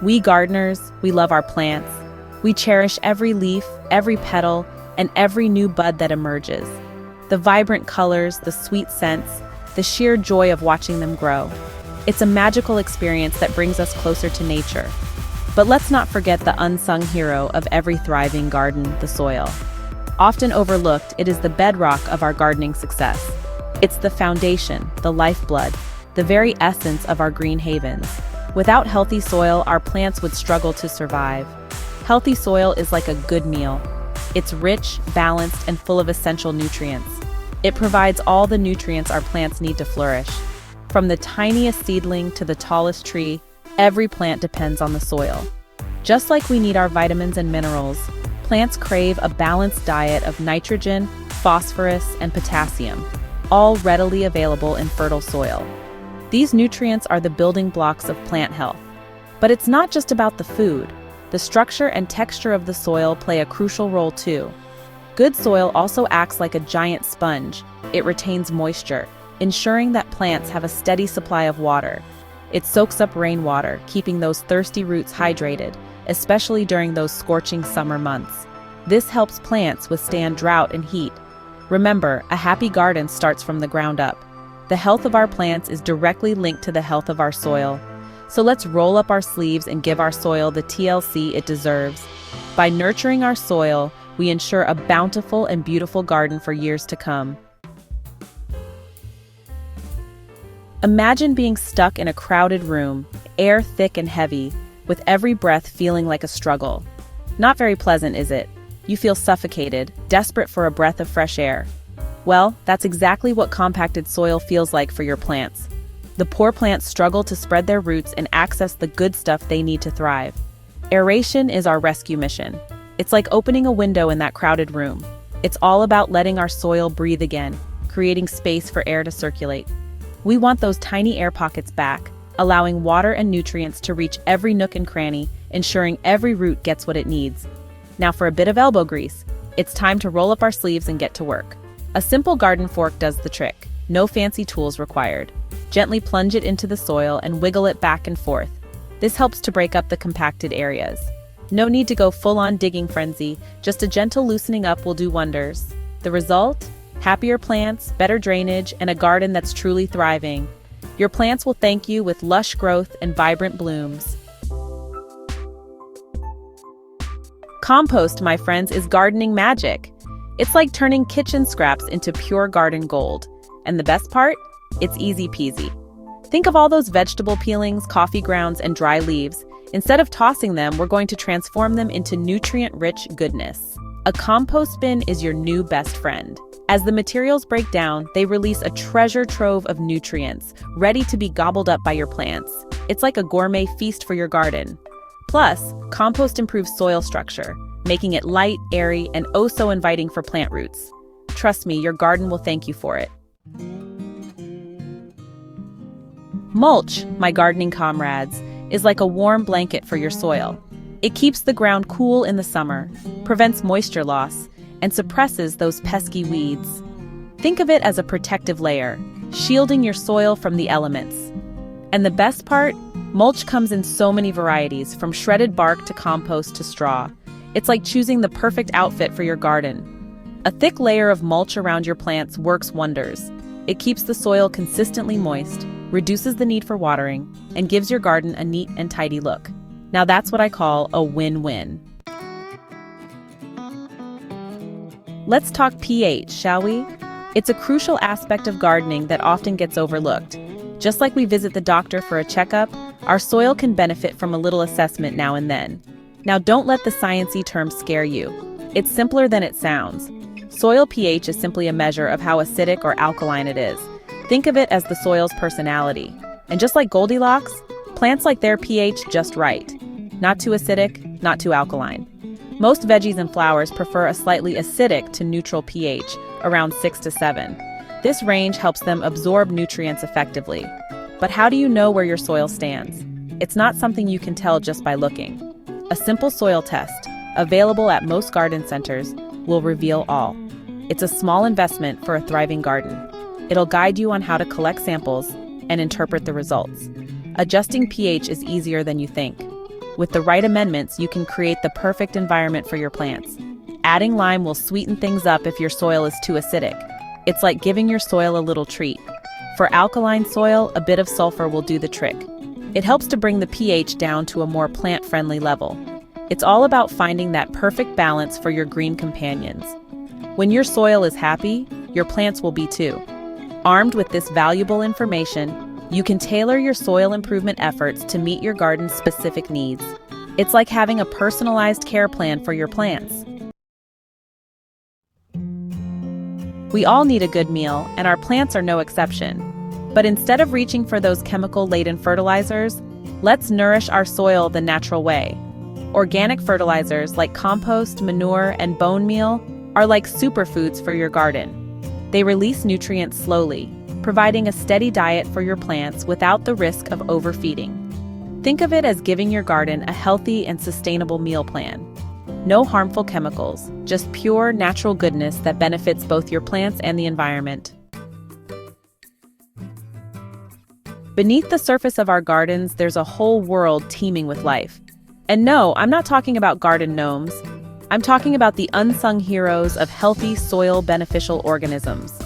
We gardeners, we love our plants. We cherish every leaf, every petal, and every new bud that emerges. The vibrant colors, the sweet scents, the sheer joy of watching them grow. It's a magical experience that brings us closer to nature. But let's not forget the unsung hero of every thriving garden, the soil. Often overlooked, it is the bedrock of our gardening success. It's the foundation, the lifeblood, the very essence of our green havens. Without healthy soil, our plants would struggle to survive. Healthy soil is like a good meal. It's rich, balanced, and full of essential nutrients. It provides all the nutrients our plants need to flourish. From the tiniest seedling to the tallest tree, every plant depends on the soil. Just like we need our vitamins and minerals, plants crave a balanced diet of nitrogen, phosphorus, and potassium, all readily available in fertile soil. These nutrients are the building blocks of plant health. But it's not just about the food. The structure and texture of the soil play a crucial role too. Good soil also acts like a giant sponge. It retains moisture, ensuring that plants have a steady supply of water. It soaks up rainwater, keeping those thirsty roots hydrated, especially during those scorching summer months. This helps plants withstand drought and heat. Remember, a happy garden starts from the ground up. The health of our plants is directly linked to the health of our soil. So let's roll up our sleeves and give our soil the TLC it deserves. By nurturing our soil, we ensure a bountiful and beautiful garden for years to come. Imagine being stuck in a crowded room, air thick and heavy, with every breath feeling like a struggle. Not very pleasant, is it? You feel suffocated, desperate for a breath of fresh air. Well, that's exactly what compacted soil feels like for your plants. The poor plants struggle to spread their roots and access the good stuff they need to thrive. Aeration is our rescue mission. It's like opening a window in that crowded room. It's all about letting our soil breathe again, creating space for air to circulate. We want those tiny air pockets back, allowing water and nutrients to reach every nook and cranny, ensuring every root gets what it needs. Now for a bit of elbow grease. It's time to roll up our sleeves and get to work. A simple garden fork does the trick. No fancy tools required. Gently plunge it into the soil and wiggle it back and forth. This helps to break up the compacted areas. No need to go full-on digging frenzy, just a gentle loosening up will do wonders. The result? Happier plants, better drainage, and a garden that's truly thriving. Your plants will thank you with lush growth and vibrant blooms. Compost, my friends, is gardening magic. It's like turning kitchen scraps into pure garden gold. And the best part? It's easy peasy. Think of all those vegetable peelings, coffee grounds, and dry leaves. Instead of tossing them, we're going to transform them into nutrient-rich goodness. A compost bin is your new best friend. As the materials break down, they release a treasure trove of nutrients, ready to be gobbled up by your plants. It's like a gourmet feast for your garden. Plus, compost improves soil structure, making it light, airy, and oh so inviting for plant roots. Trust me, your garden will thank you for it. Mulch, my gardening comrades, is like a warm blanket for your soil. It keeps the ground cool in the summer, prevents moisture loss, and suppresses those pesky weeds. Think of it as a protective layer, shielding your soil from the elements. And the best part? Mulch comes in so many varieties, from shredded bark to compost to straw. It's like choosing the perfect outfit for your garden. A thick layer of mulch around your plants works wonders. It keeps the soil consistently moist, reduces the need for watering, and gives your garden a neat and tidy look. Now that's what I call a win-win. Let's talk pH, shall we? It's a crucial aspect of gardening that often gets overlooked. Just like we visit the doctor for a checkup, our soil can benefit from a little assessment now and then. Now don't let the sciencey terms scare you. It's simpler than it sounds. Soil pH is simply a measure of how acidic or alkaline it is. Think of it as the soil's personality. And just like Goldilocks, plants like their pH just right. Not too acidic, not too alkaline. Most veggies and flowers prefer a slightly acidic to neutral pH, around 6 to 7. This range helps them absorb nutrients effectively. But how do you know where your soil stands? It's not something you can tell just by looking. A simple soil test, available at most garden centers, will reveal all. It's a small investment for a thriving garden. It'll guide you on how to collect samples and interpret the results. Adjusting pH is easier than you think. With the right amendments, you can create the perfect environment for your plants. Adding lime will sweeten things up if your soil is too acidic. It's like giving your soil a little treat. For alkaline soil, a bit of sulfur will do the trick. It helps to bring the pH down to a more plant-friendly level. It's all about finding that perfect balance for your green companions. When your soil is happy, your plants will be too. Armed with this valuable information, you can tailor your soil improvement efforts to meet your garden's specific needs. It's like having a personalized care plan for your plants. We all need a good meal, and our plants are no exception. But instead of reaching for those chemical-laden fertilizers, let's nourish our soil the natural way. Organic fertilizers like compost, manure, and bone meal are like superfoods for your garden. They release nutrients slowly, providing a steady diet for your plants without the risk of overfeeding. Think of it as giving your garden a healthy and sustainable meal plan. No harmful chemicals, just pure, natural goodness that benefits both your plants and the environment. Beneath the surface of our gardens, there's a whole world teeming with life. And no, I'm not talking about garden gnomes. I'm talking about the unsung heroes of healthy, soil-beneficial organisms.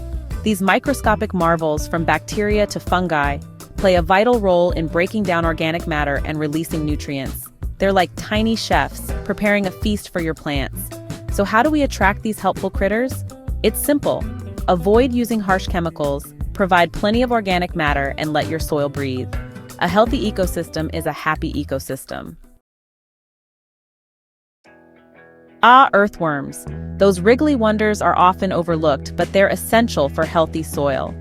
These microscopic marvels, from bacteria to fungi, play a vital role in breaking down organic matter and releasing nutrients. They're like tiny chefs, preparing a feast for your plants. So how do we attract these helpful critters? It's simple. Avoid using harsh chemicals, provide plenty of organic matter, and let your soil breathe. A healthy ecosystem is a happy ecosystem. Ah, earthworms. Those wriggly wonders are often overlooked, but they're essential for healthy soil.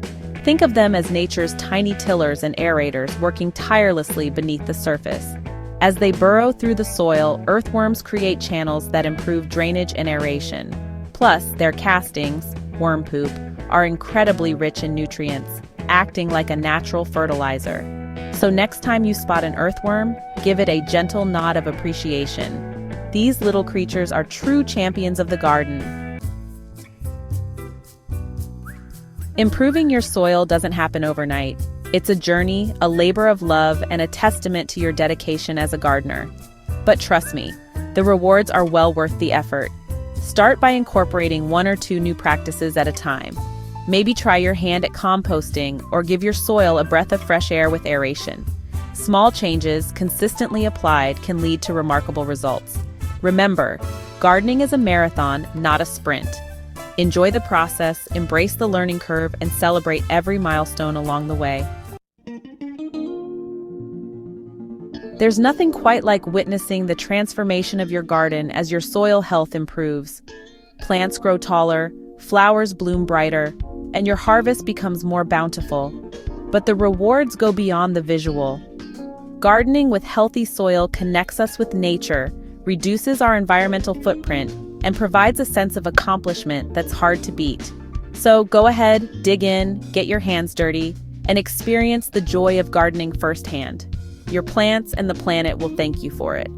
Think of them as nature's tiny tillers and aerators working tirelessly beneath the surface. As they burrow through the soil, earthworms create channels that improve drainage and aeration. Plus, their castings, worm poop, are incredibly rich in nutrients, acting like a natural fertilizer. So next time you spot an earthworm, give it a gentle nod of appreciation. These little creatures are true champions of the garden. Improving your soil doesn't happen overnight. It's a journey, a labor of love, and a testament to your dedication as a gardener. But trust me, the rewards are well worth the effort. Start by incorporating 1 or 2 new practices at a time. Maybe try your hand at composting or give your soil a breath of fresh air with aeration. Small changes, consistently applied, can lead to remarkable results. Remember, gardening is a marathon, not a sprint. Enjoy the process, embrace the learning curve, and celebrate every milestone along the way. There's nothing quite like witnessing the transformation of your garden as your soil health improves. Plants grow taller, flowers bloom brighter, and your harvest becomes more bountiful. But the rewards go beyond the visual. Gardening with healthy soil connects us with nature, reduces our environmental footprint, and provides a sense of accomplishment that's hard to beat. So go ahead, dig in, get your hands dirty, and experience the joy of gardening firsthand. Your plants and the planet will thank you for it.